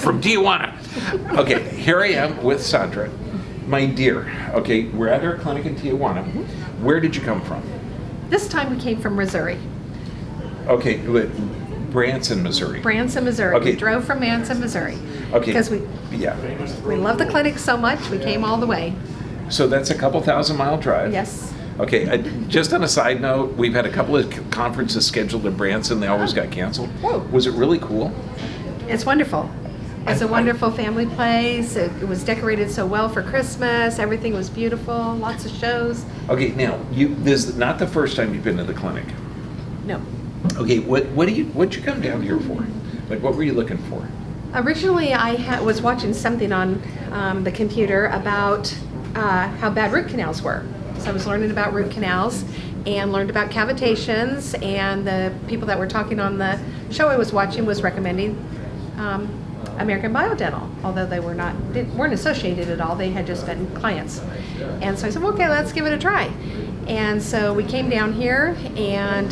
from Tijuana. Okay, here I am with Sandra. My dear, okay, we're at our clinic in Tijuana. Where did you come from? This time we came from Missouri. Okay, Branson, Missouri. Branson, Missouri. Okay. We drove from Branson, Missouri. Okay. Because we love the clinic so much, we came all the way. So that's a couple 1,000-mile drive. Yes. Okay, just on a side note, we've had a couple of conferences scheduled in Branson. They always got canceled. Whoa. Was it really cool? It's wonderful. It's a wonderful family place. It was decorated so well for Christmas. Everything was beautiful. Lots of shows. Okay, now this is not the first time you've been to the clinic. No. Okay, what'd you come down here for? Like, what were you looking for? Originally, I was watching something on the computer about how bad root canals were. So I was learning about root canals and learned about cavitations, and the people that were talking on the show I was watching was recommending American Biodental, although they weren't associated at all. They had just been clients. And so I said, well, okay, let's give it a try. And so we came down here, and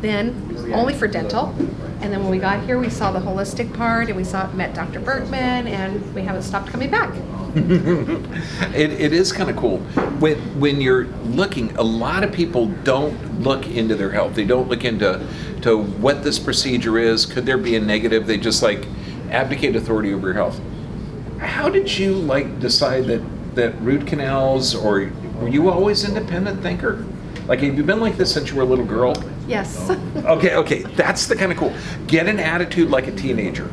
then only for dental. And then when we got here, we saw the holistic part, and we met Dr. Bergman, and we haven't stopped coming back. It is kind of cool. When you're looking, a lot of people don't look into their health. They don't look into what this procedure is. Could there be a negative? They just abdicate authority over your health. How did you decide that root canals, or were you always an independent thinker? Have you been like this since you were a little girl? Yes. Okay, that's the kind of cool. Get an attitude like a teenager.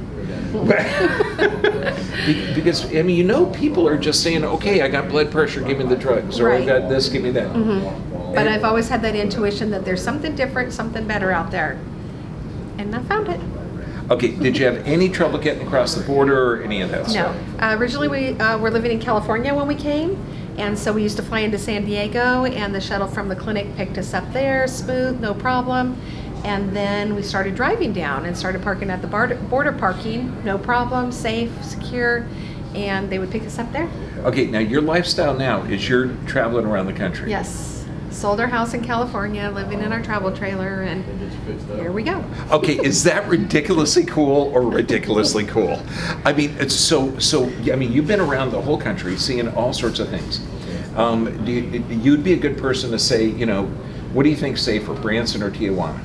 Because, people are just saying, okay, I got blood pressure, give me the drugs, or I got this, give me that. Mm-hmm. But I've always had that intuition that there's something different, something better out there. And I found it. Okay, did you have any trouble getting across the border or any of that stuff? No. Originally, we were living in California when we came, and so we used to fly into San Diego, and the shuttle from the clinic picked us up there, smooth, no problem. And then we started driving down and started parking at the border parking, no problem, safe, secure, and they would pick us up there. Okay, now your lifestyle now is you're traveling around the country. Yes. Sold our house in California, living in our travel trailer, and here we go. Okay, is that ridiculously cool or ridiculously cool? I mean, it's so. You've been around the whole country, seeing all sorts of things. You'd be a good person to say, what do you think's safer, Branson or Tijuana?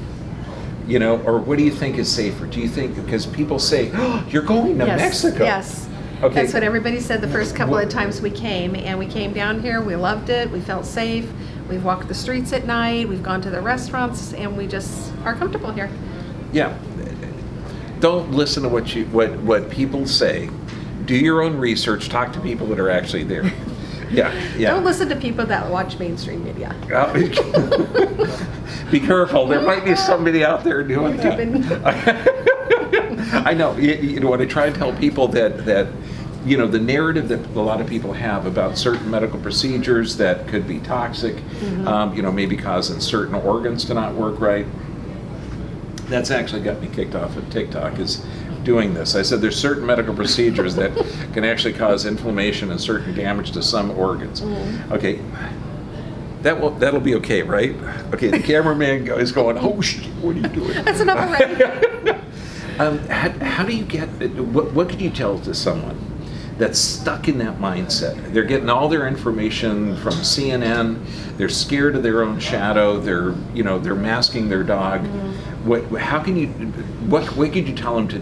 Or what do you think is safer? Do you think, because people say, oh, you're going to Mexico? Yes. Okay. That's what everybody said the first couple of times we came, and we came down here. We loved it. We felt safe. We've walked the streets at night. We've gone to the restaurants, and we just are comfortable here. Yeah. Don't listen to what people say. Do your own research. Talk to people that are actually there. Yeah. Don't listen to people that watch mainstream media. Be careful. There might be somebody out there doing that. I know. When I try to tell people that the narrative that a lot of people have about certain medical procedures that could be toxic, maybe causing certain organs to not work right. That's actually got me kicked off of TikTok, is doing this. I said there's certain medical procedures that can actually cause inflammation and certain damage to some organs. Okay, that'll be okay, right? Okay, the cameraman is going, oh shit, what are you doing? That's enough already. How do you get, what could you tell to someone that's stuck in that mindset? They're getting all their information from CNN, they're scared of their own shadow, they're masking their dog. What could you tell them to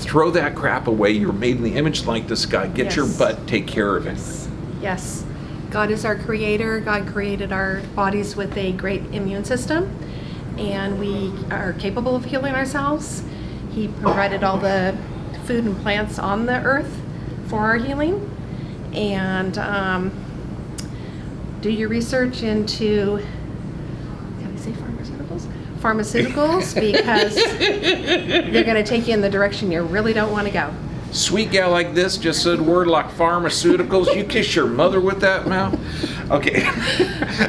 throw that crap away? You're made in the image and likeness of God. Get your butt, take care of it. Yes. God is our creator. God created our bodies with a great immune system, and we are capable of healing ourselves. He provided all the food and plants on the earth for our healing. And do your research into, can I say pharmaceuticals, because they're going to take you in the direction you really don't want to go. Sweet gal like this just said a word like pharmaceuticals. You kiss your mother with that mouth? Okay,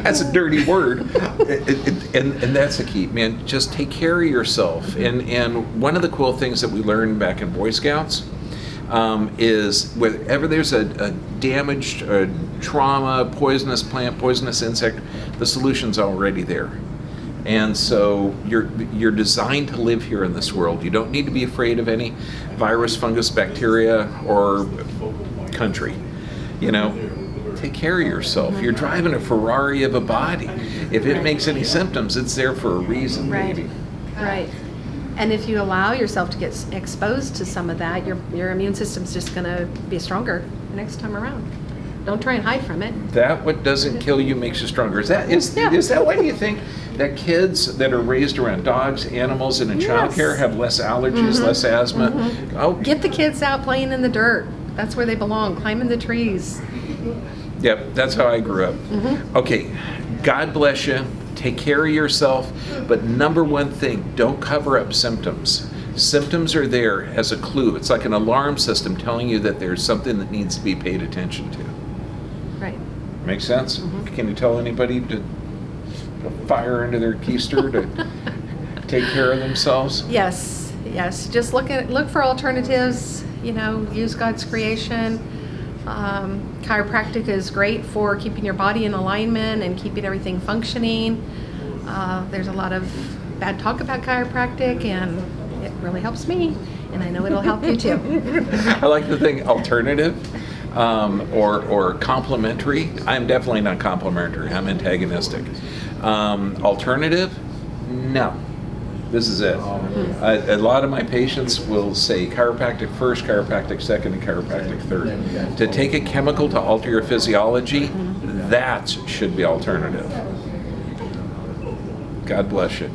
that's a dirty word. And that's the key, man. Just take care of yourself. And one of the cool things that we learned back in Boy Scouts is whenever there's a damaged trauma, poisonous plant, poisonous insect, the solution's already there. And so you're designed to live here in this world. You don't need to be afraid of any virus, fungus, bacteria, or country. You know, take care of yourself. You're driving a Ferrari of a body. If it makes any symptoms, it's there for a reason, Right. maybe. Right. And if you allow yourself to get exposed to some of that, your immune system's just going to be stronger the next time around. Don't try and hide from it. That what doesn't kill you makes you stronger. Is that Yeah. is that why you think that kids that are raised around dogs, animals, and in Yes. childcare have less allergies, less asthma? Oh, Get the kids out playing in the dirt. That's where they belong, climbing the trees. yep, that's how I grew up. Okay, God bless you. Take care of yourself. But number one thing, don't cover up symptoms. Symptoms are there as a clue. It's like an alarm system telling you that there's something that needs to be paid attention to. Right. Make sense? Can you tell anybody to put fire into their keister to take care of themselves? Yes, yes. Just look for alternatives. You know, use God's creation. Chiropractic is great for keeping your body in alignment and keeping everything functioning. There's a lot of bad talk about chiropractic, and it really helps me, and I know it'll help you too. I like the thing alternative or complementary. I'm definitely not complimentary. I'm antagonistic. Alternative? No. This is it. A lot of my patients will say chiropractic first, chiropractic second, and chiropractic third. To take a chemical to alter your physiology, that should be alternative. God bless you.